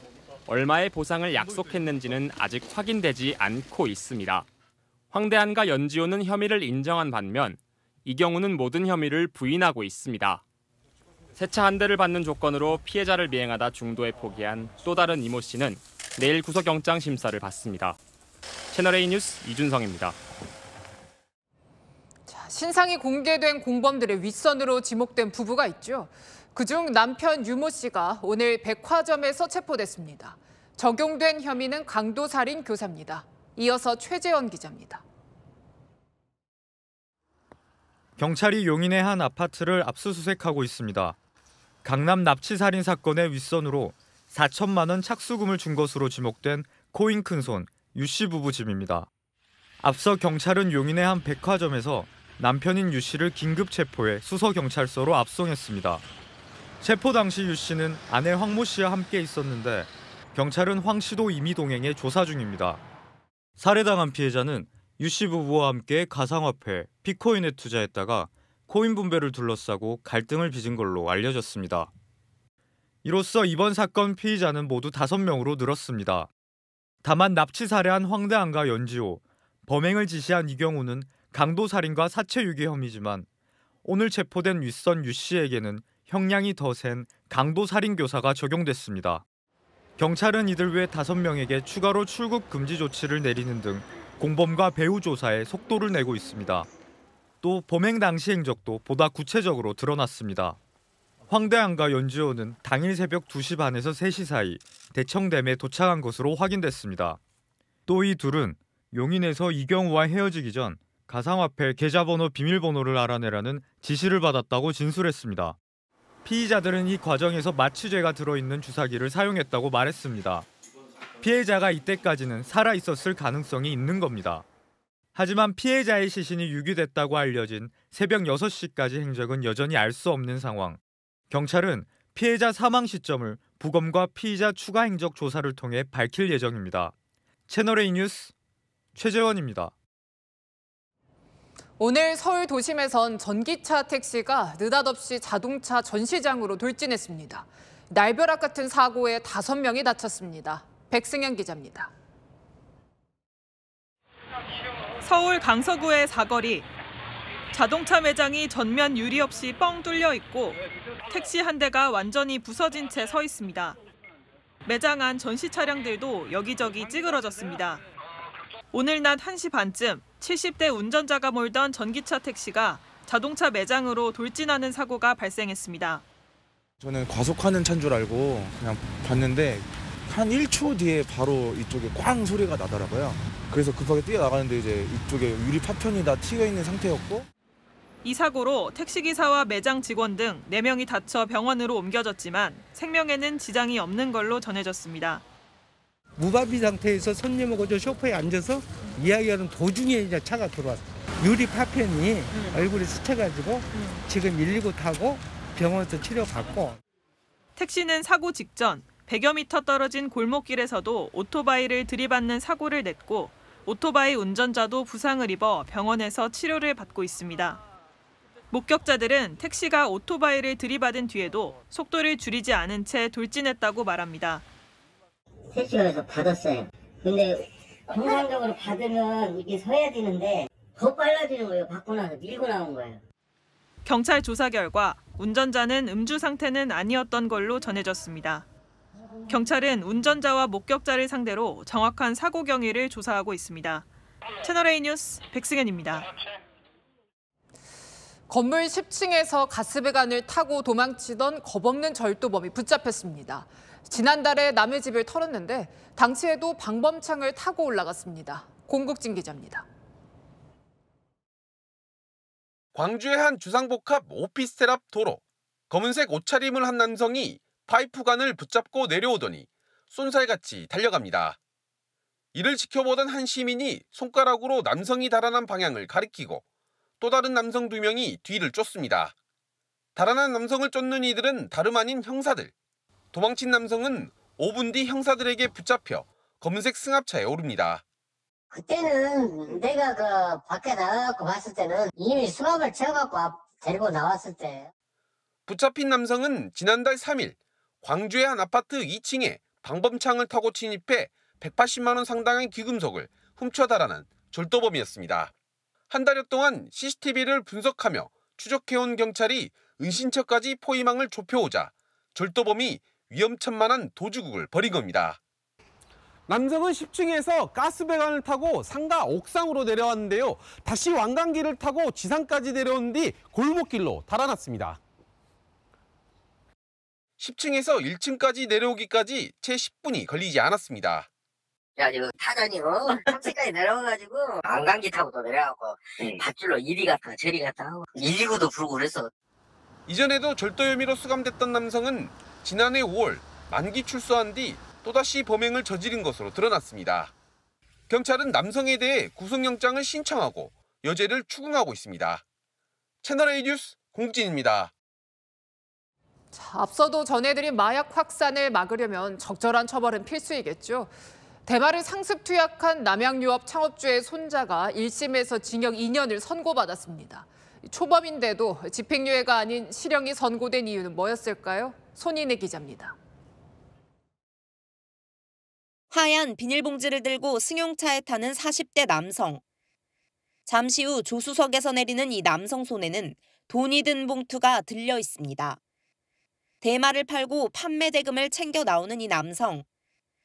얼마의 보상을 약속했는지는 아직 확인되지 않고 있습니다. 황대한과 연지호는 혐의를 인정한 반면 이경우는 모든 혐의를 부인하고 있습니다. 세차 한 대를 받는 조건으로 피해자를 미행하다 중도에 포기한 또 다른 이모 씨는 내일 구속영장 심사를 받습니다. 채널A 뉴스 이준성입니다.
자, 신상이 공개된 공범들의 윗선으로 지목된 부부가 있죠. 그중 남편 유모 씨가 오늘 백화점에서 체포됐습니다. 적용된 혐의는 강도살인 교사입니다. 이어서 최재원 기자입니다.
경찰이 용인의 한 아파트를 압수수색하고 있습니다. 강남 납치살인 사건의 윗선으로 4천만 원 착수금을 준 것으로 지목된 코인 큰손 유 씨 부부 집입니다. 앞서 경찰은 용인의 한 백화점에서 남편인 유 씨를 긴급 체포해 수서경찰서로 압송했습니다. 체포 당시 유 씨는 아내 황모 씨와 함께 있었는데 경찰은 황 씨도 임의 동행해 조사 중입니다. 살해당한 피해자는 유 씨 부부와 함께 가상화폐, 비트코인에 투자했다가 코인 분배를 둘러싸고 갈등을 빚은 걸로 알려졌습니다. 이로써 이번 사건 피의자는 모두 5명으로 늘었습니다. 다만 납치 살해한 황대한과 연지호, 범행을 지시한 이경우는 강도살인과 사체유기 혐의지만 오늘 체포된 윗선 유 씨에게는 형량이 더 센 강도살인교사가 적용됐습니다. 경찰은 이들 외 5명에게 추가로 출국 금지 조치를 내리는 등 공범과 배후 조사에 속도를 내고 있습니다. 또 범행 당시 행적도 보다 구체적으로 드러났습니다. 황대한과 연지호는 당일 새벽 2시 반에서 3시 사이 대청댐에 도착한 것으로 확인됐습니다. 또 이 둘은 용인에서 이경우와 헤어지기 전 가상화폐 계좌번호 비밀번호를 알아내라는 지시를 받았다고 진술했습니다. 피의자들은 이 과정에서 마취제가 들어있는 주사기를 사용했다고 말했습니다. 피해자가 이때까지는 살아있었을 가능성이 있는 겁니다. 하지만 피해자의 시신이 유기됐다고 알려진 새벽 6시까지 행적은 여전히 알 수 없는 상황. 경찰은 피해자 사망 시점을 부검과 피의자 추가 행적 조사를 통해 밝힐 예정입니다. 채널A 뉴스 최재원입니다.
오늘 서울 도심에선 전기차 택시가 느닷없이 자동차 전시장으로 돌진했습니다. 날벼락 같은 사고에 5명이 다쳤습니다. 백승현 기자입니다.
서울 강서구의 사거리. 자동차 매장이 전면 유리 없이 뻥 뚫려 있고 택시 한 대가 완전히 부서진 채 서 있습니다. 매장 안 전시 차량들도 여기저기 찌그러졌습니다. 오늘 낮 1시 반쯤 70대 운전자가 몰던 전기차 택시가 자동차 매장으로 돌진하는 사고가 발생했습니다.
저는 과속하는 차인 줄 알고 그냥 봤는데 한 1초 뒤에 바로 이쪽에 꽝 소리가 나더라고요. 그래서 급하게 뛰어나가는데 이제 이쪽에 유리 파편이 다 튀어 있는 상태였고.
이 사고로 택시기사와 매장 직원 등 4명이 다쳐 병원으로 옮겨졌지만 생명에는 지장이 없는 걸로 전해졌습니다.
무방비 상태에서 손님하고 저 소파에 앉아서 이야기하는 도중에 이제 차가 들어왔어요. 유리 파편이 얼굴에 스쳐가지고 지금 119 타고 병원에서 치료받고.
택시는 사고 직전 100여 미터 떨어진 골목길에서도 오토바이를 들이받는 사고를 냈고 오토바이 운전자도 부상을 입어 병원에서 치료를 받고 있습니다. 목격자들은 택시가 오토바이를 들이받은 뒤에도 속도를 줄이지 않은 채 돌진했다고 말합니다.
택시가 그래서 받았어요. 근데 정상적으로 받으면 이게 서야 되는데 더 빨라지는 거예요. 받고 나서 밀고 나온 거예요.
경찰 조사 결과 운전자는 음주 상태는 아니었던 걸로 전해졌습니다. 경찰은 운전자와 목격자를 상대로 정확한 사고 경위를 조사하고 있습니다. 채널A 뉴스 백승현입니다.
건물 10층에서 가스배관을 타고 도망치던 겁없는 절도범이 붙잡혔습니다. 지난달에 남의 집을 털었는데 당시에도 방범창을 타고 올라갔습니다. 공국진 기자입니다.
광주의 한 주상복합 오피스텔 앞 도로. 검은색 옷차림을 한 남성이 파이프관을 붙잡고 내려오더니 쏜살같이 달려갑니다. 이를 지켜보던 한 시민이 손가락으로 남성이 달아난 방향을 가리키고 또 다른 남성 2명이 뒤를 쫓습니다. 달아난 남성을 쫓는 이들은 다름 아닌 형사들. 도망친 남성은 5분 뒤 형사들에게 붙잡혀 검은색 승합차에 오릅니다.
그때는 내가 그 밖에 나가갖고 봤을 때는 이미 수갑을 채워갖고 데리고 나왔을 때.
붙잡힌 남성은 지난달 3일 광주의 한 아파트 2층에 방범창을 타고 침입해 180만 원 상당의 귀금속을 훔쳐 달아난 절도범이었습니다. 한 달여 동안 CCTV를 분석하며 추적해온 경찰이 은신처까지 포위망을 좁혀오자 절도범이 위험천만한 도주국을 벌인 겁니다.
남성은 10층에서 가스배관을 타고 상가 옥상으로 내려왔는데요. 다시 완강기를 타고 지상까지 내려온 뒤 골목길로 달아났습니다.
10층에서 1층까지 내려오기까지 채 10분이 걸리지 않았습니다.
그래가지고 타더니 3층까지 내려와가지고 완강기 타고 또 내려가고 밧줄로 이리 갔다 저리 갔다 하고 119도 부르고 그랬어.
이전에도 절도 혐의로 수감됐던 남성은 지난해 5월 만기 출소한 뒤 또다시 범행을 저지른 것으로 드러났습니다. 경찰은 남성에 대해 구속영장을 신청하고 여죄를 추궁하고 있습니다. 채널A 뉴스 공진입니다.
앞서도 전해드린 마약 확산을 막으려면 적절한 처벌은 필수이겠죠. 대마를 상습 투약한 남양유업 창업주의 손자가 1심에서 징역 2년을 선고받았습니다. 초범인데도 집행유예가 아닌 실형이 선고된 이유는 뭐였을까요? 손인혜 기자입니다.
하얀 비닐봉지를 들고 승용차에 타는 40대 남성. 잠시 후 조수석에서 내리는 이 남성 손에는 돈이 든 봉투가 들려 있습니다. 대마를 팔고 판매 대금을 챙겨 나오는 이 남성.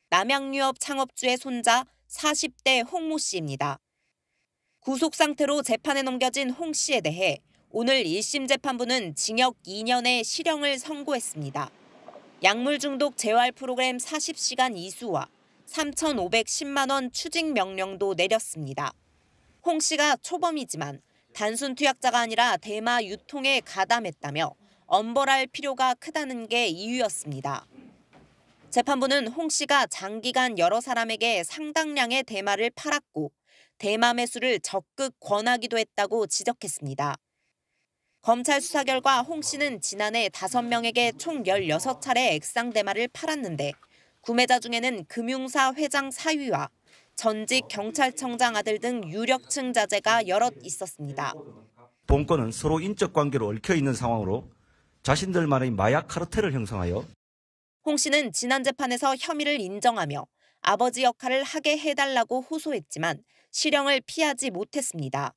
남양유업 창업주의 손자 40대 홍모 씨입니다. 구속 상태로 재판에 넘겨진 홍 씨에 대해 오늘 1심 재판부는 징역 2년의 실형을 선고했습니다. 약물 중독 재활 프로그램 40시간 이수와 3,510만 원 추징 명령도 내렸습니다. 홍 씨가 초범이지만 단순 투약자가 아니라 대마 유통에 가담했다며 엄벌할 필요가 크다는 게 이유였습니다. 재판부는 홍 씨가 장기간 여러 사람에게 상당량의 대마를 팔았고 대마 매수를 적극 권하기도 했다고 지적했습니다. 검찰 수사 결과 홍 씨는 지난해 5명에게 총 16차례 액상 대마를 팔았는데 구매자 중에는 금융사 회장 사위와 전직 경찰청장 아들 등 유력층 자제가 여럿 있었습니다.
본건은 서로 인적 관계로 얽혀 있는 상황으로 자신들만의 마약 카르텔을 형성하여
홍 씨는 지난 재판에서 혐의를 인정하며 아버지 역할을 하게 해달라고 호소했지만 실형을 피하지 못했습니다.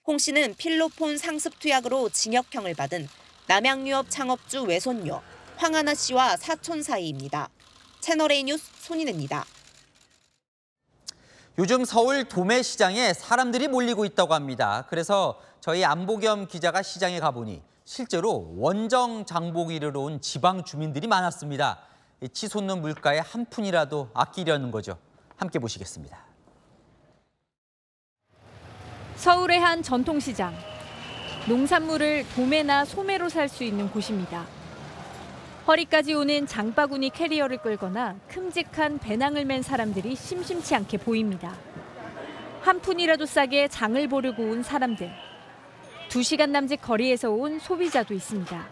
홍 씨는 필로폰 상습 투약으로 징역형을 받은 남양유업 창업주 외손녀 황하나 씨와 사촌 사이입니다. 채널A 뉴스 손인혜입니다.
요즘 서울 도매시장에 사람들이 몰리고 있다고 합니다. 그래서 저희 안보겸 기자가 시장에 가보니 실제로 원정 장보기를 온 지방 주민들이 많았습니다. 치솟는 물가에 한 푼이라도 아끼려는 거죠. 함께 보시겠습니다.
서울의 한 전통시장. 농산물을 도매나 소매로 살 수 있는 곳입니다. 허리까지 오는 장바구니 캐리어를 끌거나 큼직한 배낭을 맨 사람들이 심심치 않게 보입니다. 한 푼이라도 싸게 장을 보려고 온 사람들. 2시간 남짓 거리에서 온 소비자도 있습니다.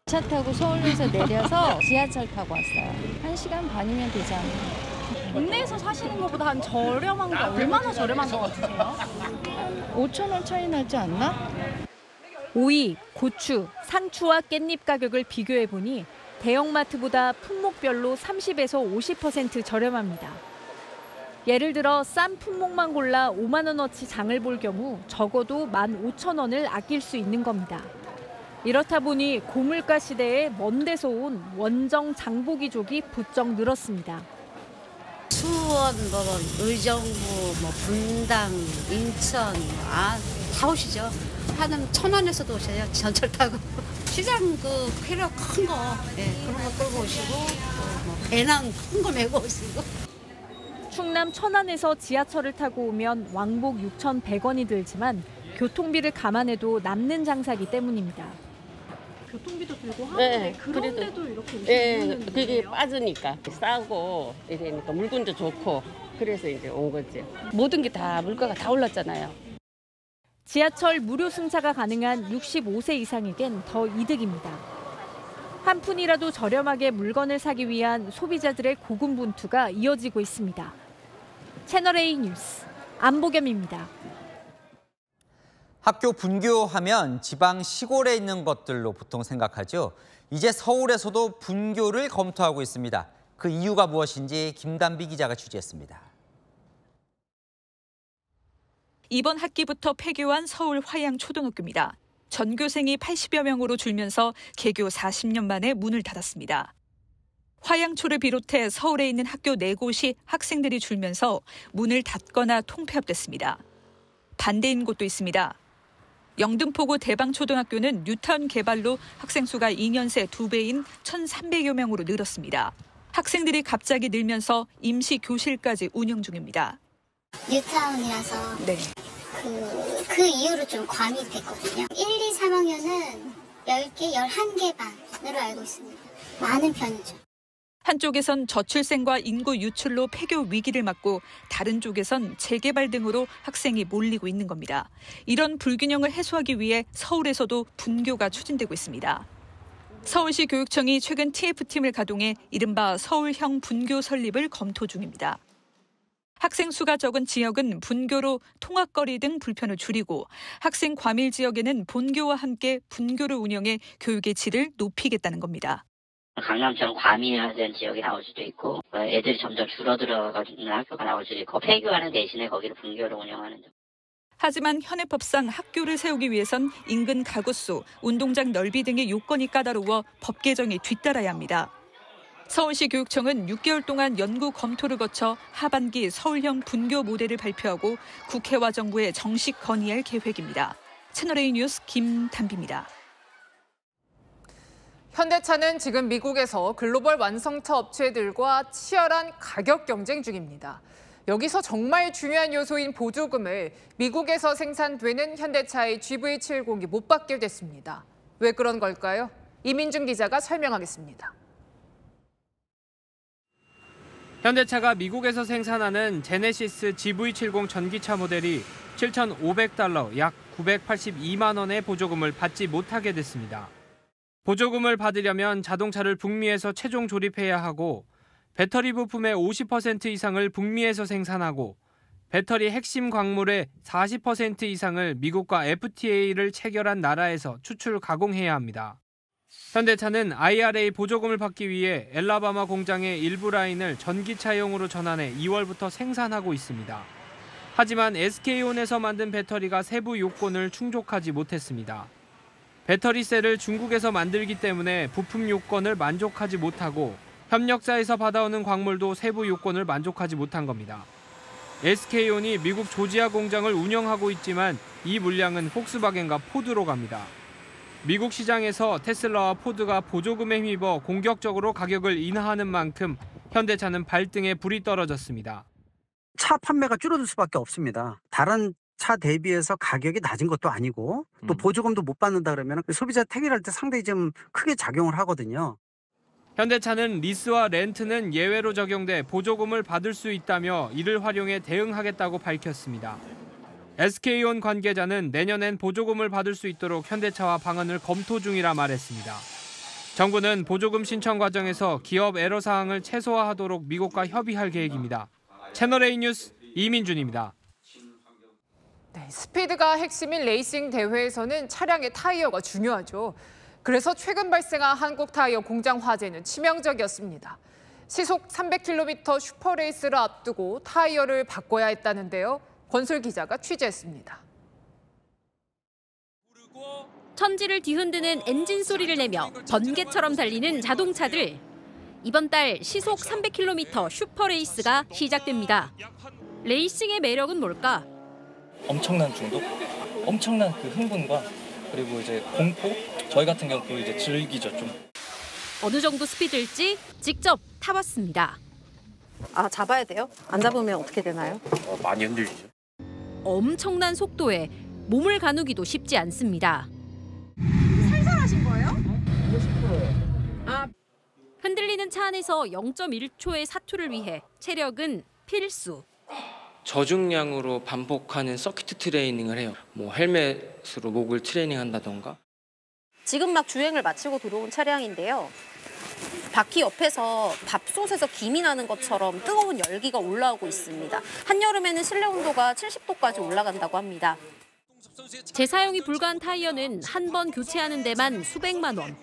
차 타고 서울에서 내려서 지하철 타고 왔어요. 1시간 반이면 되지 않나요?
국내에서 사시는 것보다 한 저렴한 게 얼마나 저렴한 것 같으세요?
5천 원 차이 나지 않나?
오이, 고추, 상추와 깻잎 가격을 비교해보니 대형마트보다 품목별로 30에서 50% 저렴합니다. 예를 들어 싼 품목만 골라 5만 원어치 장을 볼 경우 적어도 15,000원을 아낄 수 있는 겁니다. 이렇다 보니 고물가 시대에 먼 데서 온 원정 장보기족이 부쩍 늘었습니다.
수원, 의정부, 분당, 인천, 다 오시죠. 한 1,000원에서도 오세요. 전철 타고. 시장 캐리어 큰 거, 그런 거 끌고 오시고, 배낭 큰 거 메고 오시고.
충남 천안에서 지하철을 타고 오면 왕복 6,100원이 들지만 교통비를 감안해도 남는 장사기 때문입니다.
교통비도 들고 하는데 그런데도 이렇게 오시는
그게 거예요? 빠지니까 싸고 이러니까 물건도 좋고 그래서 이제 온 거지. 모든 게 다 물가가 다 올랐잖아요.
지하철 무료 승차가 가능한 65세 이상에겐 더 이득입니다. 한 푼이라도 저렴하게 물건을 사기 위한 소비자들의 고군분투가 이어지고 있습니다. 채널A 뉴스 안보겸입니다.
학교 분교하면 지방 시골에 있는 것들로 보통 생각하죠. 이제 서울에서도 분교를 검토하고 있습니다. 그 이유가 무엇인지 김단비 기자가 취재했습니다.
이번 학기부터 폐교한 서울 화양초등학교입니다. 전교생이 80여 명으로 줄면서 개교 40년 만에 문을 닫았습니다. 화양초를 비롯해 서울에 있는 학교 4곳이 학생들이 줄면서 문을 닫거나 통폐합됐습니다. 반대인 곳도 있습니다. 영등포구 대방초등학교는 뉴타운 개발로 학생 수가 2년 새 2배인 1,300여 명으로 늘었습니다. 학생들이 갑자기 늘면서 임시 교실까지 운영 중입니다.
뉴타운이라서 그 이후로 좀 과밀됐거든요. 1, 2, 3학년은 10개, 11개 반으로 알고 있습니다. 많은 편이죠.
한쪽에선 저출생과 인구 유출로 폐교 위기를 맞고 다른 쪽에선 재개발 등으로 학생이 몰리고 있는 겁니다. 이런 불균형을 해소하기 위해 서울에서도 분교가 추진되고 있습니다. 서울시 교육청이 최근 TF팀을 가동해 이른바 서울형 분교 설립을 검토 중입니다. 학생 수가 적은 지역은 분교로 통학거리 등 불편을 줄이고 학생 과밀 지역에는 본교와 함께 분교를 운영해 교육의 질을 높이겠다는 겁니다.
강남처럼 과밀화된 지역이 나올 수도 있고 애들이 점점 줄어들어가는 학교가 나올 수도 있고 폐교하는 대신에 거기를 분교를 운영하는 점.
하지만 현행법상 학교를 세우기 위해선 인근 가구수, 운동장 넓이 등의 요건이 까다로워 법 개정이 뒤따라야 합니다. 서울시 교육청은 6개월 동안 연구 검토를 거쳐 하반기 서울형 분교 모델을 발표하고 국회와 정부에 정식 건의할 계획입니다. 채널A 뉴스 김담비입니다.
현대차는 지금 미국에서 글로벌 완성차 업체들과 치열한 가격 경쟁 중입니다. 여기서 정말 중요한 요소인 보조금을 미국에서 생산되는 현대차의 GV70이 못 받게 됐습니다. 왜 그런 걸까요? 이민준 기자가 설명하겠습니다.
현대차가 미국에서 생산하는 제네시스 GV70 전기차 모델이 7,500달러, 약 982만 원의 보조금을 받지 못하게 됐습니다. 보조금을 받으려면 자동차를 북미에서 최종 조립해야 하고 배터리 부품의 50% 이상을 북미에서 생산하고 배터리 핵심 광물의 40% 이상을 미국과 FTA를 체결한 나라에서 추출 가공해야 합니다. 현대차는 IRA 보조금을 받기 위해 엘라바마 공장의 일부 라인을 전기차용으로 전환해 2월부터 생산하고 있습니다. 하지만 SK온에서 만든 배터리가 세부 요건을 충족하지 못했습니다. 배터리셀을 중국에서 만들기 때문에 부품 요건을 만족하지 못하고 협력사에서 받아오는 광물도 세부 요건을 만족하지 못한 겁니다. SK온이 미국 조지아 공장을 운영하고 있지만 이 물량은 폭스바겐과 포드로 갑니다. 미국 시장에서 테슬라와 포드가 보조금에 힘입어 공격적으로 가격을 인하하는 만큼 현대차는 발등에 불이 떨어졌습니다.
차 판매가 줄어들 수밖에 없습니다. 다른 차 대비해서 가격이 낮은 것도 아니고 또 보조금도 못 받는다 그러면 소비자 택일할 때 상당히 좀 크게 작용을 하거든요.
현대차는 리스와 렌트는 예외로 적용돼 보조금을 받을 수 있다며 이를 활용해 대응하겠다고 밝혔습니다. SK온 관계자는 내년엔 보조금을 받을 수 있도록 현대차와 방안을 검토 중이라 말했습니다. 정부는 보조금 신청 과정에서 기업 애로 사항을 최소화하도록 미국과 협의할 계획입니다. 채널A 뉴스 이민준입니다.
네, 스피드가 핵심인 레이싱 대회에서는 차량의 타이어가 중요하죠. 그래서 최근 발생한 한국 타이어 공장 화재는 치명적이었습니다. 시속 300km 슈퍼레이스를 앞두고 타이어를 바꿔야 했다는데요. 권솔 기자가 취재했습니다.
천지를 뒤흔드는 엔진 소리를 내며 번개처럼 달리는 자동차들. 이번 달 시속 300km 슈퍼레이스가 시작됩니다. 레이싱의 매력은 뭘까?
엄청난 중독, 엄청난 그 흥분과 그리고 이제 공포, 저희 같은 경우 이제 즐기죠 좀.
어느 정도 스피드일지 직접 타봤습니다.
아, 잡아야 돼요? 안 잡으면 어떻게 되나요?
많이 흔들리죠.
엄청난 속도에 몸을 가누기도 쉽지 않습니다.
살살하신 거예요?
50%예요.
흔들리는 차 안에서 0.1초의 사투를 위해 체력은 필수.
저중량으로 반복하는 서킷 트레이닝을 해요. 뭐 헬멧으로 목을 트레이닝한다던가.
지금 막 주행을 마치고 들어온 차량인데요. 바퀴 옆에서 밥솥에서 김이 나는 것처럼 뜨거운 열기가 올라오고 있습니다. 한여름에는 실내 온도가 70도까지 올라간다고 합니다.
재사용이 불가한 타이어는 한 번 교체하는 데만 수백만 원.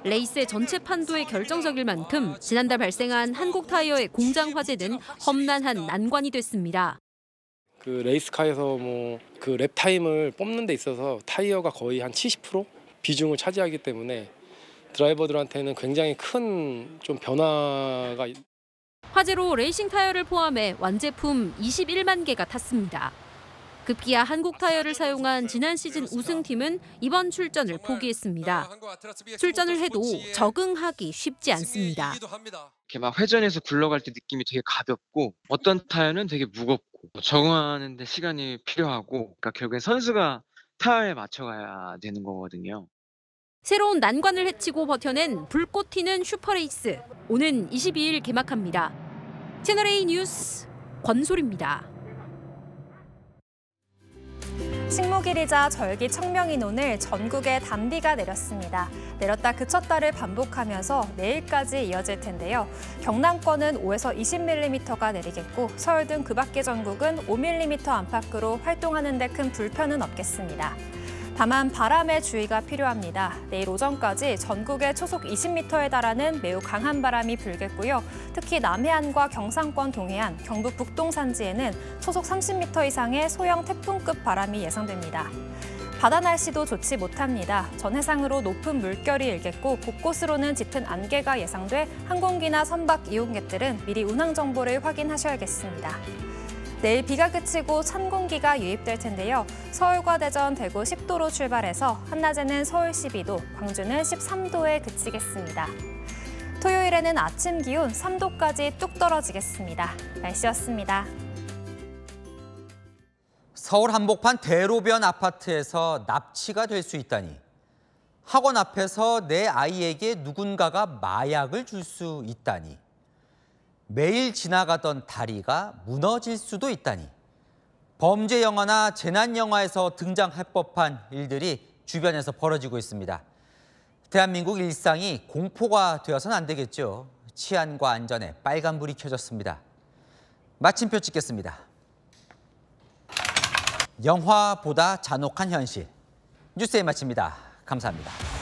레이스의 전체 판도에 결정적일 만큼 지난달 발생한 한국 타이어의 공장 화재는 험난한 난관이 됐습니다.
그 레이스카에서 뭐 그 랩 타임을 뽑는 데 있어서 타이어가 거의 한 70% 비중을 차지하기 때문에 드라이버들한테는 굉장히 큰 좀 변화가.
화재로 레이싱 타이어를 포함해 완제품 21만 개가 탔습니다. 급기야 한국 타이어를 사용한 지난 시즌 우승팀은 이번 출전을 포기했습니다. 출전을 해도 적응하기 쉽지 않습니다.
이렇게 막 회전해서 굴러갈 때 느낌이 되게 가볍고 어떤 타이어는 되게 무겁고 적응하는 데 시간이 필요하고 그러니까 결국엔 선수가 타이어에 맞춰가야 되는 거거든요.
새로운 난관을 헤치고 버텨낸 불꽃 튀는 슈퍼레이스. 오는 22일 개막합니다. 채널A 뉴스 권솔입니다.
식목일이자 절기 청명인 오늘 전국에 단비가 내렸습니다. 내렸다 그쳤다를 반복하면서 내일까지 이어질 텐데요. 경남권은 5에서 20mm가 내리겠고 서울 등 그 밖의 전국은 5mm 안팎으로 활동하는 데 큰 불편은 없겠습니다. 다만 바람에 주의가 필요합니다. 내일 오전까지 전국에 초속 20m에 달하는 매우 강한 바람이 불겠고요. 특히 남해안과 경상권 동해안, 경북 북동 산지에는 초속 30m 이상의 소형 태풍급 바람이 예상됩니다. 바다 날씨도 좋지 못합니다. 전해상으로 높은 물결이 일겠고 곳곳으로는 짙은 안개가 예상돼 항공기나 선박 이용객들은 미리 운항 정보를 확인하셔야겠습니다. 내일 비가 그치고 찬 공기가 유입될 텐데요. 서울과 대전, 대구 10도로 출발해서 한낮에는 서울 12도, 광주는 13도에 그치겠습니다. 토요일에는 아침 기온 3도까지 뚝 떨어지겠습니다. 날씨였습니다.
서울 한복판 대로변 아파트에서 납치가 될 수 있다니. 학원 앞에서 내 아이에게 누군가가 마약을 줄 수 있다니. 매일 지나가던 다리가 무너질 수도 있다니. 범죄 영화나 재난 영화에서 등장할 법한 일들이 주변에서 벌어지고 있습니다. 대한민국 일상이 공포가 되어서는 안 되겠죠. 치안과 안전에 빨간불이 켜졌습니다. 마침표 찍겠습니다. 영화보다 잔혹한 현실. 뉴스에 마칩니다. 감사합니다.